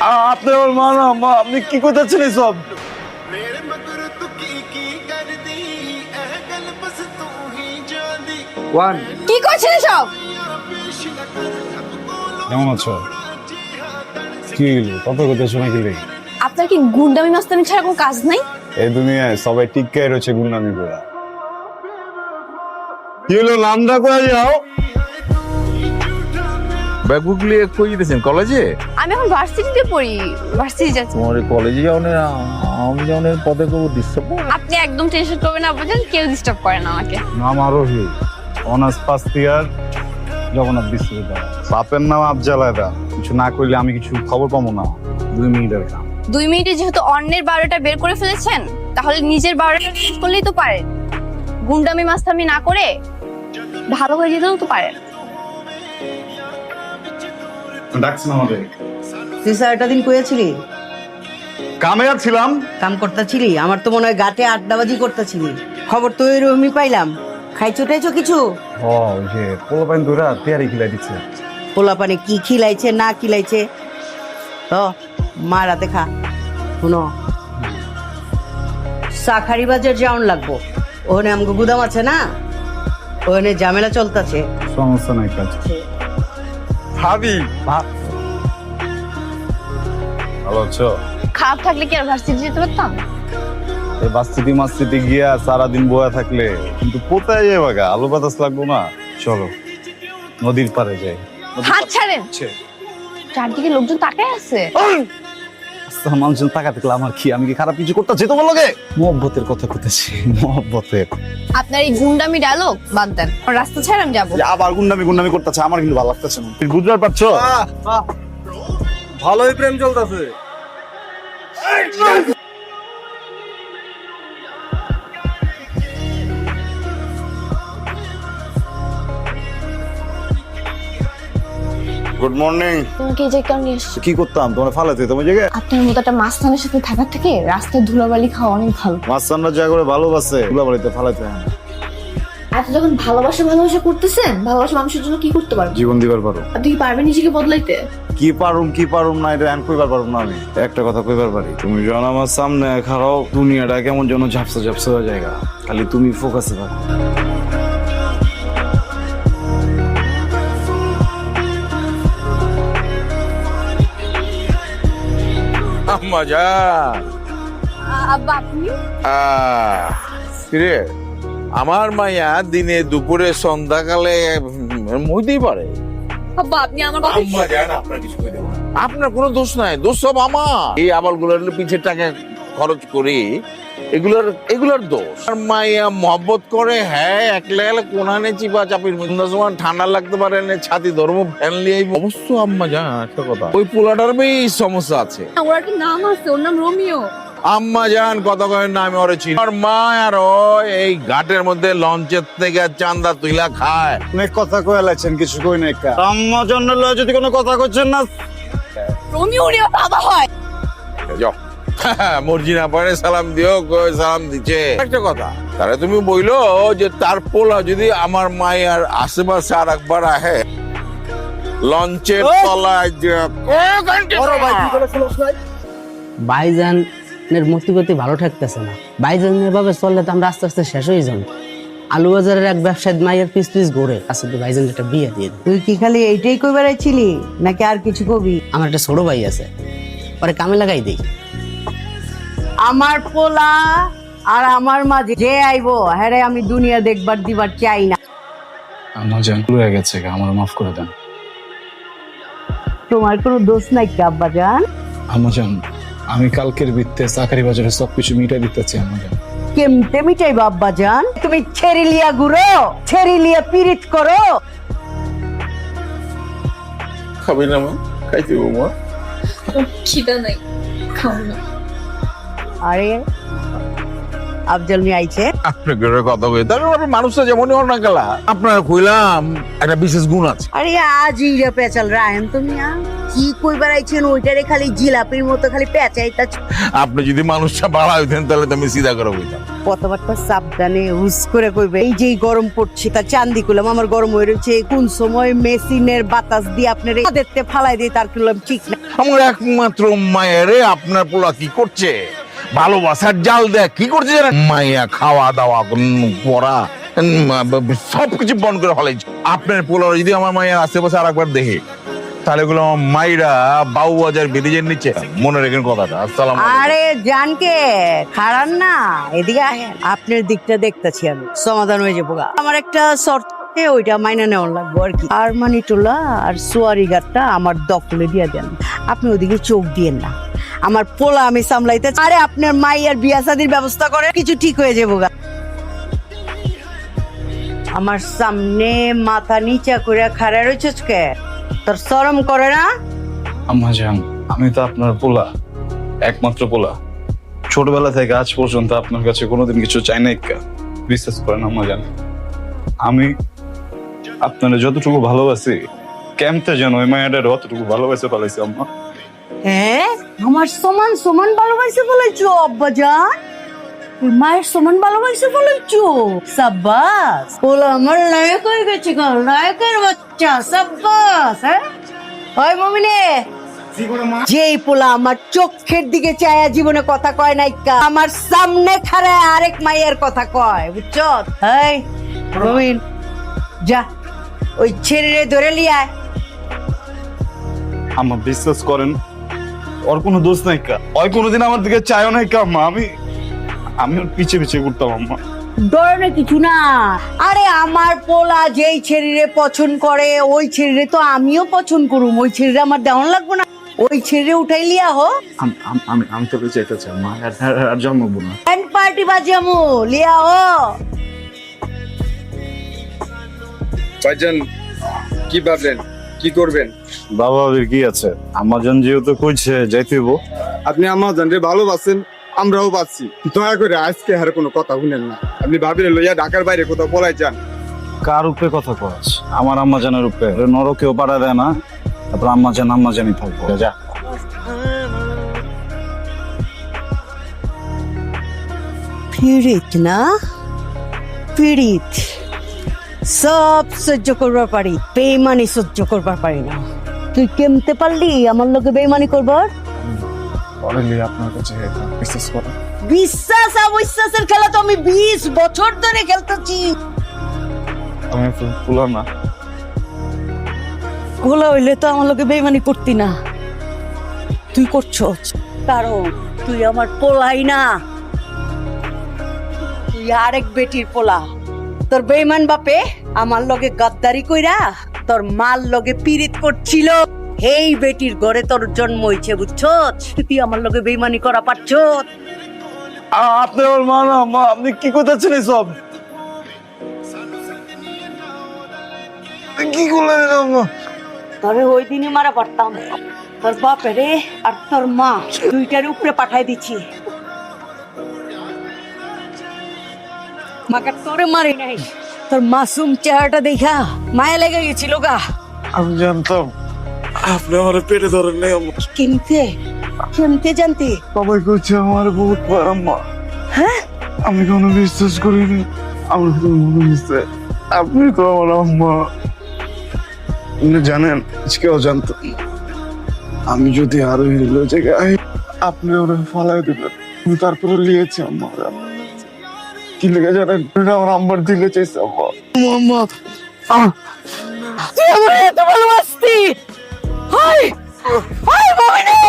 আপনি আমার মা না, মা আপনি কি করতেছেন এসব? ওয়ান কি করছেন সব? কেমন আছো? কি কত করতেছো নাকি? আপনার কি গুন্ডামি মাস্তানি ছাড়া কোনো কাজ নাই? এই দুনিয়ায় সবাই টিক্কায় রয়েছে গুন্ডামি করে। কি হলো, নামটা করে যাও। ব্যাগগুলি কই যেতেছেন? কলেজে? আমি এখন ভার্সিটিতে পড়ি, ভার্সিটি যাচ্ছি। তোমার কলেজে যাও না, আমি যাও না, পদে কেউ ডিস্টার্ব? আপনি একদম টেনশন করবেন না, বুঝেন কেউ ডিস্টার্ব করে না আমাকে। নাম আরোহী, অনার্স ফার্স্ট ইয়ার, জগন্নাথ বিশ্ববিদ্যালয়। বাপের নাম আফজালাদা। কিছু না করলে আমি কিছু খবর পাবো না। 2 মিনিটের কাম। 2 মিনিটে যেহেতু অন্যের 12টা বের করে ফেলেছেন, তাহলে নিজের 12টা শেষ করলেই তো পারেন। গুন্ডামি মাস্তামি না করে ভালো হয়ে যেতেও তো পারেন। ডাকছেন আমাদের? তুই স্যারটা দিন কইয়াছিলি কামে ছিলাম। কাম করতেছিলি? আমার তো মনে হয় গাটে আড্ডাবাজি করতেছিলি। খবর তো এরকমই পাইলাম। খাইছো টাইছো কিছু? ও যে পোলাপাইন দূরা তেয়ারি খিলাই দিচ্ছে। পোলা পানে কি খিলাইছে না খিলাইছে তো মা রাতে খা। শুনো, শাখারি বাজার যাওন লাগবো। ওখানে আমগো গুদাম আছে না, ওখানে ঝামেলা চলতেছে। সমস্যা নাই কাজ। ভাবি ভালো আছো? খারাপ থাকলে কি আর ভার্সিটি যেতে পারতাম? এই বাস্তিটি মাস্তিটি গিয়া সারাদিন বয়া থাকলে কিন্তু কোথায় যাবে গা? আলু বাতাস লাগবো না? চলো নদীর পাড়ে যাই। হাত ছাড়েন, চারদিকে লোকজন তাকায় আছে। মানুষজন তাকা থাকলে আমার কি? আমি কি খারাপ কিছু করতেছি তোমার লগে? মহব্বতের কথা কইতেছি, মহব্বতের। আপনার এই গুন্ডামি ডায়লগ বাদ দেন, রাস্তা ছাড়েন আমি যাবো। আবার গুন্ডামি করতেছে, আমার কিন্তু ভালো লাগতেছে না। তুমি বুঝতে পারছো? ভালোই প্রেম চলতেছে। Good morning. তোমাকে এই যে কারণে এসেছি। কি করতাম তোমার ফালাতে তোমার জায়গায়? আপনার মতো একটা মাস্তানের সাথে থাকার থেকে রাস্তায় ধুলাবালি খাওয়া অনেক ভালো। মাস্তানরা যা করে ভালোবাসে গুলাবাড়িতে ফালাতে হয় না। আপনি যখন ভালোবাসা করতেছেন, ভালোবাসা মানুষের জন্য কি করতে পারবেন? জীবন দিবার পারো। আপনি কি পারবেন নিজেকে বদলাইতে? কি পারুম না এটা আমি কইবার পারুম না। আমি একটা কথা কইবার পারি, তুমি যখন আমার সামনে খাড়াও দুনিয়াটা কেমন যেন ঝাপসা ঝাপসা হয়ে জায়গা, খালি তুমি ফোকাসে থাকো। আম্মা জান, আব্বা আপনি? কিরে, আমার মাইয়া দিনে দুপুরে সন্ধ্যাকালে মইতেই পারে। আব্বা আপনি আমার কথা আম্মা জান, আপনার কিছু কই দেব না। আপনার কোনো দোষ নাই, দোষ সব আমার। এই আবালগুলোর পিছের টাকা খরচ করি, এগুলোর দোষ। আর মাইয়া মহব্বত করে, হ্যাঁ একলা একলা কোনানে চিপা চাপির সময় ঠান্ডা লাগতে পারে না, ছাতি ধর্ম ফ্যান লিয়ে অবশ্য আম্মা জান একটা কথা, ওই পোলাটার বেশ সমস্যা আছে। ওর একটা নাম আছে, ওর নাম রোমিও। আম্মা জান কথা কয় না, আমি ওরে চিনি। আর মা আর এই ঘাটের মধ্যে লঞ্চের থেকে চান্দা তুইলা খায়। অনেক কথা কয়ে লাগছেন, কিছু কই নাই কা। আম্মা জন্য যদি কোনো কথা করছেন না, রোমিও রে বাবা হয়। যাও মর্জি না পারে সালাম দিও, কই সালাম দিচ্ছে। একটা কথা, তাহলে তুমি বইলো যে তার পোলা যদি আমার মায়ের আশেপাশে আর একবার আহে লঞ্চের তলায় ভাইজানের মূর্তিগতি ভালো ঠেকতেছে না। ভাইজানের ভাবে চললে তো আমরা আস্তে আস্তে শেষ হয়ে যাবো। আলু বাজারের এক ব্যবসায়ী মায়ের পিস ঘুরে আসলে ভাইজান একটা বিয়ে দিয়ে দেয়। তুই কি খালি এইটাই কই বেড়াইছিলি নাকি আর কিছু কবি? আমার একটা ছোট ভাই আছে, পরে কামে লাগাই দেই। আমার পোলা আর আমার মাঝে যে আইবো হ্যাঁ আমি দুনিয়া দেখবার দিবার চাই না। আমার জান হয়ে গেছে, আমার মাফ করে দেন। তোমার কোনো দোষ নাই কি আব্বা জান? আম্মা জান, আমি কালকের ভিত্তে চাকরি বাজারে সবকিছু মিটাই দিতেছি। আম্মা জান কেমতে মিটাইবো আব্বা জান? তুমি ছেড়িলিয়া ঘুরো, ছেড়িলিয়া পিরিত করো। খাবি না মা? খাইতে মা? খিদা নাই, খাও না। আরে আফজল মি আইছে। আপনার কথা কই, তারপর মানুষটা যেমনই হোক না গেলা, আপনার কইলাম একটা বিশেষ গুণ আছে। আরে আজ ইরা পেছাল রাহেন তুমি। কি কইবার আইছেন ওইটারে খালি জিলাপির মতো খালি পেঁচাইতা। আপনি যদি মানুষটা বাড়া হইতেন তাহলে তো আমি সিধা করে বলতাম। কথাবার্তা সাবধানে হুস করে কইবে। এই যে গরম পড়ছে তা চান্দি কুলাম আমার গরম হয়ে রয়েছে, কোন সময় মেশিনের বাতাস দিয়ে আপনার দেখতে ফালাই দিয়ে তার কুলাম ঠিক না। আমার একমাত্র মায়েরে আপনার পোলা কি করছে, ভালোবাসার জাল দেয় কি করছে জানেন? মাইয়া খাওয়া দাওয়া পড়া সবকিছু বন্ধ করে ফেলাইছে। আপনার পোলা যদি আমার মায়ের আশেপাশে আর একবার দেখে তাহলে এগুলো আমার মাইরা বাউ বাজার ব্রিজের নিচে। মনে রেখেন কথাটা। আসসালাম। আরে জানকে খারান না, এদিকে আহেন, আপনার দিকটা দেখতেছি আমি, সমাধান হয়ে যাবো। আমার একটা শর্ত, ওইটা মাইনা নেওয়ার লাগবো আর কি। আর মানি টোলা আর সোয়ারি গাটটা আমার দখলে দিয়ে দেন, আপনি ওদিকে চোখ দিয়েন না। আমার পোলা আমি সামলাইতে, আরে আপনার মাইয়ার বিয়া শাদির ব্যবস্থা করে কিছু ঠিক হয়ে যাবো। আমার সামনে মাথা নিচা করে খাড়া রয়েছিস কে? তোর শরম করে না? আম্মা জান, আমি তো আপনার পোলা, একমাত্র পোলা। ছোটবেলা থেকে আজ পর্যন্ত আপনার কাছে কোনোদিন কিছু চাই নাই। বিশ্বাস করেন আম্মা জান, আমি আপনারা যতটুকু ভালোবাসি কেমতে যেন ওই মায়াটার অতটুকু ভালোবাসে পালাইছি আম্মা। হ্যাঁ, আমার সমান সমান ভালোবাসে বলেছো আব্বাজান, তোর মায়ের সমান ভালোবাসে বলেছো। সাব্বাস, পোলা আমার নায়ক হয়ে গেছে গো, নায়কের বাচ্চা। সাব্বাস। হ্যাঁ হয় মমিনে, যেই পোলা আমার চোখের দিকে চায়া জীবনে কথা কয় নাই, আমার সামনে খাড়ায় আরেক মায়ের কথা কয়, বুঝছো? এই মমিন, যা ওই ছেড়ে ধরে লিয়ায়। আম্মা বিশ্বাস করেন, ওর কোনো দোষ নাই কা, ওই কোনোদিন আমার দিকে চাইও নাই কা আম্মা। আমি ওর পিছে পিছে ঘুরতাম আম্মা। ডরে কিছু না। আরে আমার পোলা যেই ছেড়ে পছন্দ করে ওই ছেড়ে তো আমিও পছন্দ করুম, ওই ছেড়ে আমার দেওয়ান লাগবো না? ওই ছেড়ে উঠাই লিয়া হো। আমি তো চাইতে চাই মা, আর জন্মবো না। ব্যান্ড পার্টি বাজামু, লিয়া হো। ভাইজান কি ভাবলেন, কি করবেন? বাবা কি আছে, আম্মা জান যেহেতু কইছে যাইতেইব। আপনি আমার জানরে ভালোবাসেন, আমরাও পাচ্ছি। দয়া করে আজকে হারে কোনো কথা শুনেন না। আপনি ভাবিলে লইয়া ঢাকার বাইরে কোথাও পলাই যান। কার উপরে কথা কস? আমার আম্মা জানের উপরে নরকেও পাড়া দেয় না। তারপর আম্মা জানি থাকবো। যা পীড়িত না, পীড়িত সব সহ্য করবার পারি, বেইমানি সহ্য করবার পারি না। তুই কেমতে পারলি আমার লোকে বেইমানি করবার? আপনার কাছে বিশ্বাস করেন। বিশ্বাস অবিশ্বাসের খেলা তো আমি 20 বছর ধরে খেলতেছি। আমি ফুলা না, গোলা হইলে তো আমার লোকে বেইমানি করতি না, তুই করছস। কারণ তুই আমার পোলাই না, তুই আরেক বেটির পোলা। তোর বেইমান বাপে আমার লগে গাদ্দারি কইরা তোর মাল লগে পীড়িত করছিল, এই বেটির ঘরে তোর জন্ম হইছে, বুঝছস? তুই আমার লগে বেইমানি করা পারছস? আপনি আমার মা না, মা আপনি কি করতেছেন সব? কি করলেন আম্মা? তবে ওই দিনই মারা পারতাম, তোর বাপেরে আর তোর মা দুইটার উপরে পাঠাই দিচ্ছি। মাকে তোরে মারি নাই, তোর মাসুম চেহারাটা দেখা মায়া লেগে গেছিল গা। আমি জানতাম আপনি আমার পেটে ধরেন নাই আম্মা। কেমতে কেমতে জানতি? সবাই করছে আমার বহুত বার আম্মা। হ্যাঁ, আমি কোনো বিশ্বাস করিনি। আমার তো মনে হচ্ছে আপনি তো আমার আম্মা। আপনি জানেন, কেউ জানতো আমি যদি আরো হিলো জায়গায় আপনি ওরা ফালাই দিবেন, আমি তারপরে লিয়েছি আম্মা। কি লেগে জানেন, আমার আম্মার দিলে চাইছে আম্মা। আম্মা তুই আমার এত ভালোবাসতি? High high মমিনে,